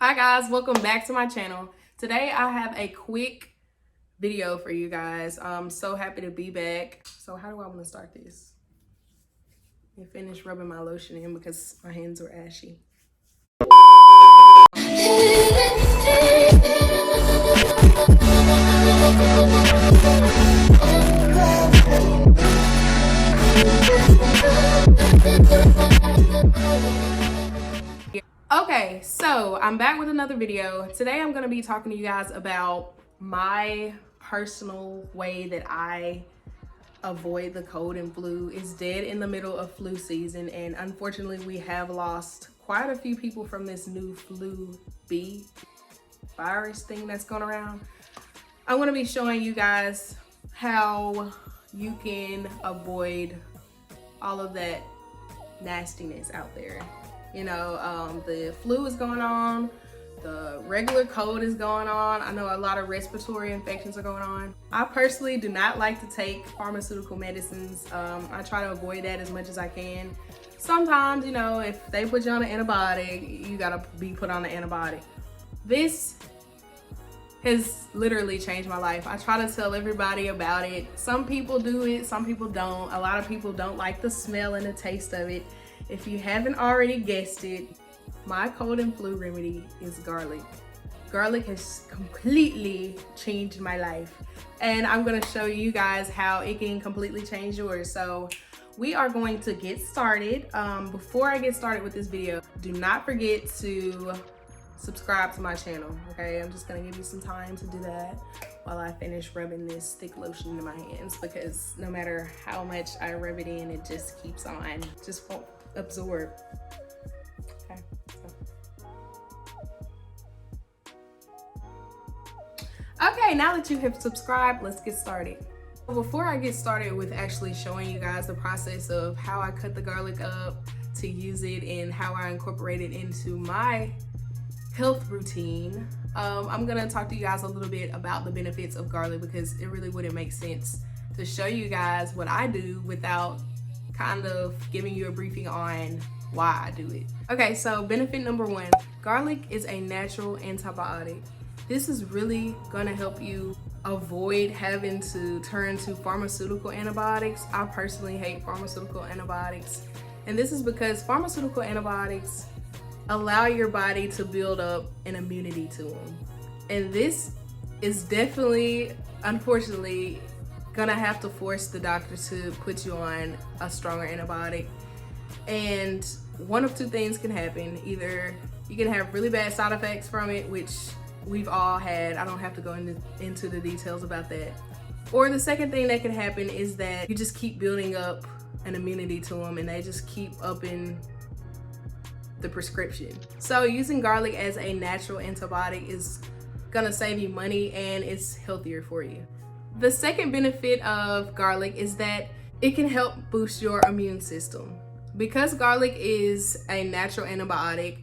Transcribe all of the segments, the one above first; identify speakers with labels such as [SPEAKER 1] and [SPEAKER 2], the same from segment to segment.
[SPEAKER 1] Hi guys, welcome back to my channel. Today I have a quick video for you guys. I'm so happy to be back. So how do I want to start this? I finished rubbing my lotion in because my hands were ashy. Okay, so I'm back with another video. Today I'm going to be talking to you guys about my personal way that I avoid the cold and flu. It's dead in the middle of flu season, and unfortunately we have lost quite a few people from this new flu B virus thing that's going around. I'm going to be showing you guys how you can avoid all of that nastiness out there. You know, the flu is going on, the regular cold is going on. I know a lot of respiratory infections are going on. I personally do not like to take pharmaceutical medicines. I try to avoid that as much as I can. Sometimes, you know, if they put you on an antibiotic, you gotta be put on an antibiotic. This has literally changed my life. I try to tell everybody about it. Some people do it, some people don't. A lot of people don't like the smell and the taste of it. If you haven't already guessed it, my cold and flu remedy is garlic. Garlic has completely changed my life, and I'm gonna show you guys how it can completely change yours. So we are going to get started. Before I get started with this video, do not forget to subscribe to my channel, okay? I'm just gonna give you some time to do that while I finish rubbing this thick lotion in my hands, because no matter how much I rub it in, it just keeps on, just won't absorb. Okay, okay, now that you have subscribed, let's get started. Before I get started with actually showing you guys the process of how I cut the garlic up to use it and how I incorporate it into my health routine, I'm gonna talk to you guys a little bit about the benefits of garlic, because it really wouldn't make sense to show you guys what I do without kind of giving you a briefing on why I do it. Okay, so benefit number one, garlic is a natural antibiotic. This is really gonna help you avoid having to turn to pharmaceutical antibiotics. I personally hate pharmaceutical antibiotics, and this is because pharmaceutical antibiotics allow your body to build up an immunity to them. And this is definitely, unfortunately, gonna have to force the doctor to put you on a stronger antibiotic. And one of two things can happen. Either you can have really bad side effects from it, which we've all had. I don't have to go into the details about that. Or the second thing that can happen is that you just keep building up an immunity to them, and they just keep upping the prescription. So using garlic as a natural antibiotic is gonna save you money, and it's healthier for you. The second benefit of garlic is that it can help boost your immune system. Because garlic is a natural antibiotic,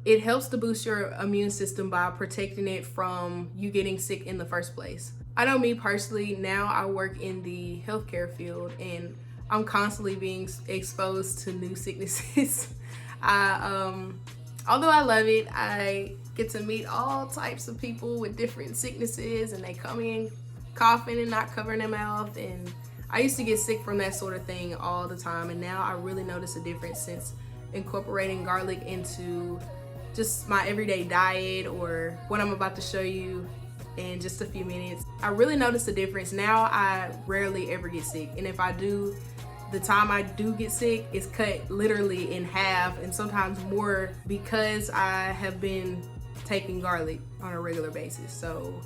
[SPEAKER 1] it helps to boost your immune system by protecting it from you getting sick in the first place. I know me personally, now I work in the healthcare field, and I'm constantly being exposed to new sicknesses. Although I love it, I get to meet all types of people with different sicknesses, and they come in coughing and not covering their mouth, and I used to get sick from that sort of thing all the time, and now I really notice a difference since incorporating garlic into just my everyday diet, or what I'm about to show you in just a few minutes. I really notice a difference. Now I rarely ever get sick, and if I do, the time I do get sick is cut literally in half, and sometimes more, because I have been taking garlic on a regular basis. So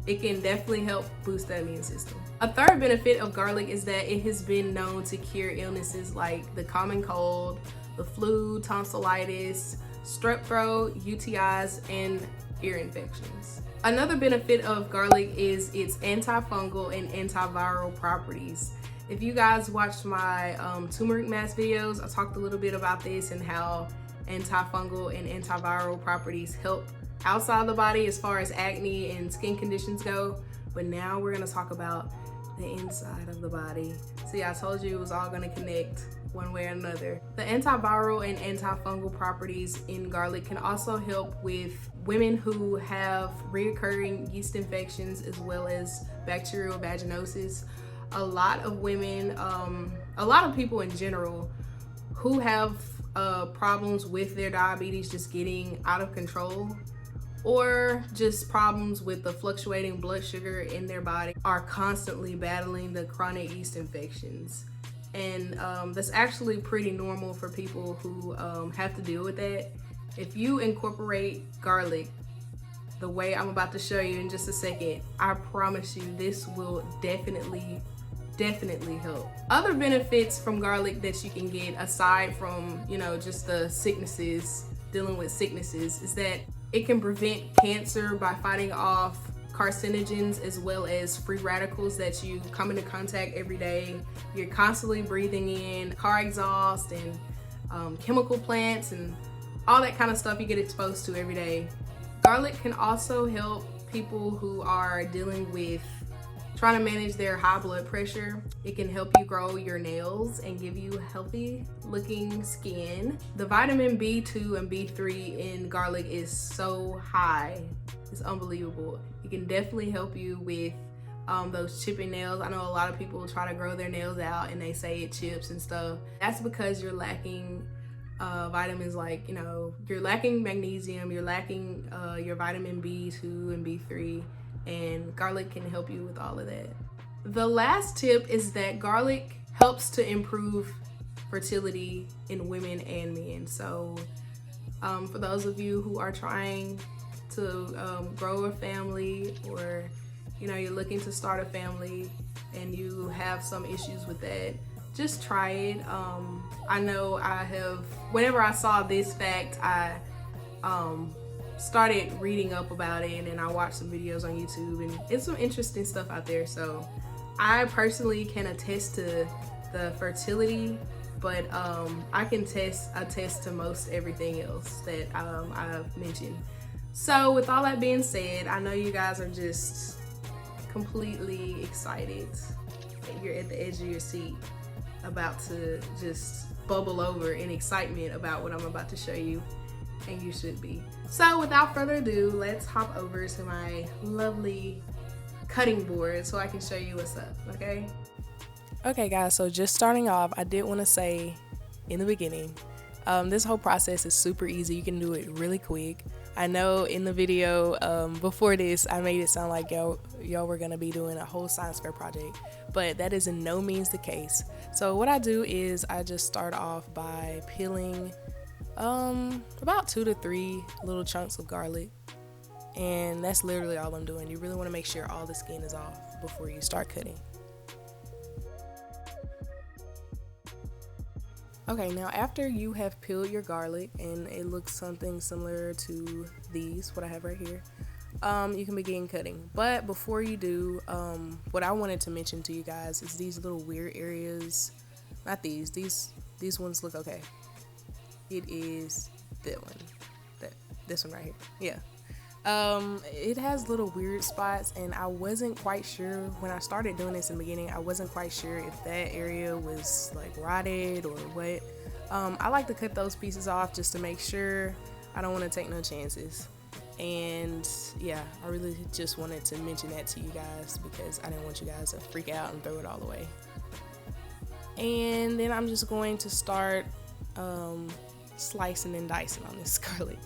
[SPEAKER 1] it can definitely help boost the immune system. A third benefit of garlic is that it has been known to cure illnesses like the common cold, the flu, tonsillitis, strep throat, UTIs, and ear infections. Another benefit of garlic is its antifungal and antiviral properties. If you guys watched my turmeric mask videos, I talked a little bit about this and how antifungal and antiviral properties help outside the body as far as acne and skin conditions go. But now we're gonna talk about the inside of the body. See, I told you it was all gonna connect. one way or another. The antiviral and antifungal properties in garlic can also help with women who have reoccurring yeast infections as well as bacterial vaginosis. A lot of women, a lot of people in general who have problems with their diabetes just getting out of control, or just problems with the fluctuating blood sugar in their body, are constantly battling the chronic yeast infections. And that's actually pretty normal for people who have to deal with that. If you incorporate garlic the way I'm about to show you in just a second, I promise you this will definitely help. Other benefits from garlic that you can get, aside from, you know, just the sicknesses, dealing with sicknesses, is that it can prevent cancer by fighting off carcinogens as well as free radicals that you come into contact every day. You're constantly breathing in car exhaust and chemical plants and all that kind of stuff you get exposed to every day. Garlic can also help people who are dealing with trying to manage their high blood pressure. It can help you grow your nails and give you healthy looking skin. The vitamin B2 and B3 in garlic is so high. It's unbelievable. It can definitely help you with those chipping nails. I know a lot of people try to grow their nails out and they say it chips and stuff. That's because you're lacking vitamins like, you know, you're lacking magnesium, you're lacking your vitamin B2 and B3. And garlic can help you with all of that. The last tip is that garlic helps to improve fertility in women and men. So for those of you who are trying to grow a family, or you know, you're looking to start a family and you have some issues with that, just try it. I know I have, whenever I saw this fact, I started reading up about it, and I watched some videos on YouTube, and it's some interesting stuff out there. So I personally can attest to the fertility, but I can attest to most everything else that I've mentioned. So with all that being said, I know you guys are just completely excited. You're at the edge of your seat, about to just bubble over in excitement about what I'm about to show you, and you should be. So without further ado, let's hop over to my lovely cutting board so I can show you what's up, okay? Okay guys, so just starting off, I did want to say in the beginning, this whole process is super easy. You can do it really quick. I know in the video before this, I made it sound like y'all were gonna be doing a whole science fair project, but that is in no means the case. So what I do is I just start off by peeling about 2 to 3 little chunks of garlic, and that's literally all I'm doing. You really want to make sure all the skin is off before you start cutting. Okay, now after you have peeled your garlic and it looks something similar to these, what I have right here, you can begin cutting. But before you do, what I wanted to mention to you guys is these little weird areas. Not these ones look okay. It is that one, this one right here. Yeah. It has little weird spots, and I wasn't quite sure when I started doing this in the beginning. I wasn't quite sure if that area was like rotted or what. I like to cut those pieces off just to make sure. I don't want to take no chances. And yeah, I really just wanted to mention that to you guys because I didn't want you guys to freak out and throw it all away. And then I'm just going to start slicing and dicing on this garlic.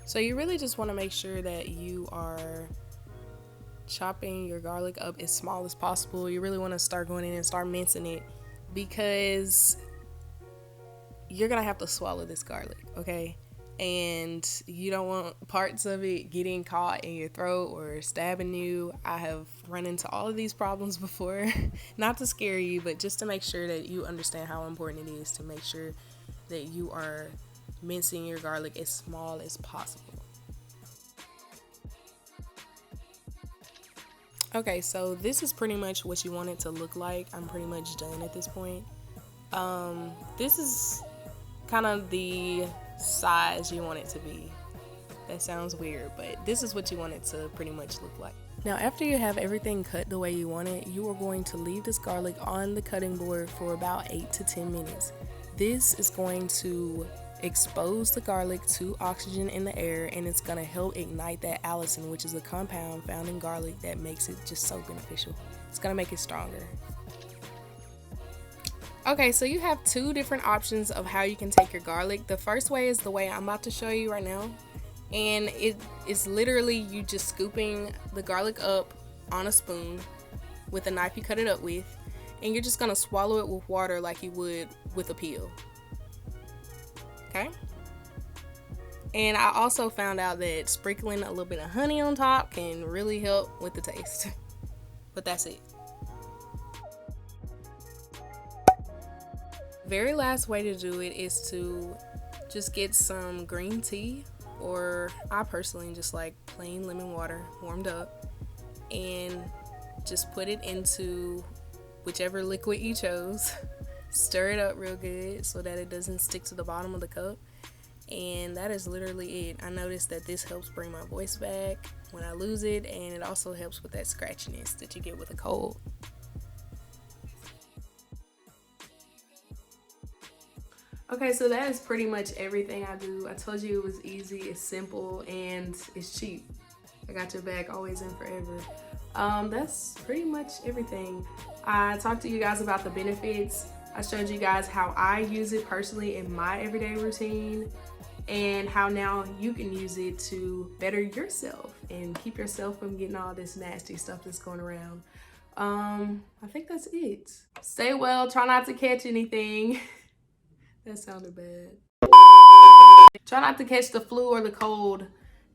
[SPEAKER 1] So you really just want to make sure that you are chopping your garlic up as small as possible. You really want to start going in and start mincing it because you're gonna have to swallow this garlic, okay? And you don't want parts of it getting caught in your throat or stabbing you. I have run into all of these problems before. Not to scare you, but just to make sure that you understand how important it is to make sure that you are mincing your garlic as small as possible. Okay, so this is pretty much what you want it to look like. I'm pretty much done at this point. This is kind of the size you want it to be. That sounds weird, but this is what you want it to pretty much look like. Now after you have everything cut the way you want it, you are going to leave this garlic on the cutting board for about 8 to 10 minutes. This is going to expose the garlic to oxygen in the air, and it's going to help ignite that allicin, which is a compound found in garlic that makes it just so beneficial. It's going to make it stronger. Okay, so you have two different options of how you can take your garlic. The first way is the way I'm about to show you right now, and it's literally you just scooping the garlic up on a spoon with a knife you cut it up with, and you're just going to swallow it with water like you would with a peel. Okay, and I also found out that sprinkling a little bit of honey on top can really help with the taste. But that's it. Very last way to do it is to just get some green tea, or I personally just like plain lemon water warmed up, and just put it into whichever liquid you chose. Stir it up real good so that it doesn't stick to the bottom of the cup, and that is literally it. I noticed that this helps bring my voice back when I lose it, and it also helps with that scratchiness that you get with a cold. Okay, so that is pretty much everything I do. I told you it was easy, it's simple, and it's cheap. I got your back always and forever. That's pretty much everything. I talked to you guys about the benefits. I showed you guys how I use it personally in my everyday routine, and how now you can use it to better yourself and keep yourself from getting all this nasty stuff that's going around. I think that's it. Stay well, try not to catch anything. That sounded bad. Try not to catch the flu or the cold,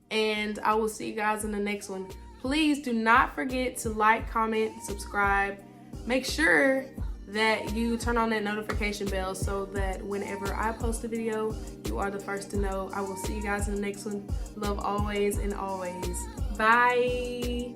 [SPEAKER 1] and I will see you guys in the next one. Please do not forget to like, comment, subscribe. Make sure that you turn on that notification bell so that whenever I post a video, you are the first to know. I will see you guys in the next one. Love always and always. Bye.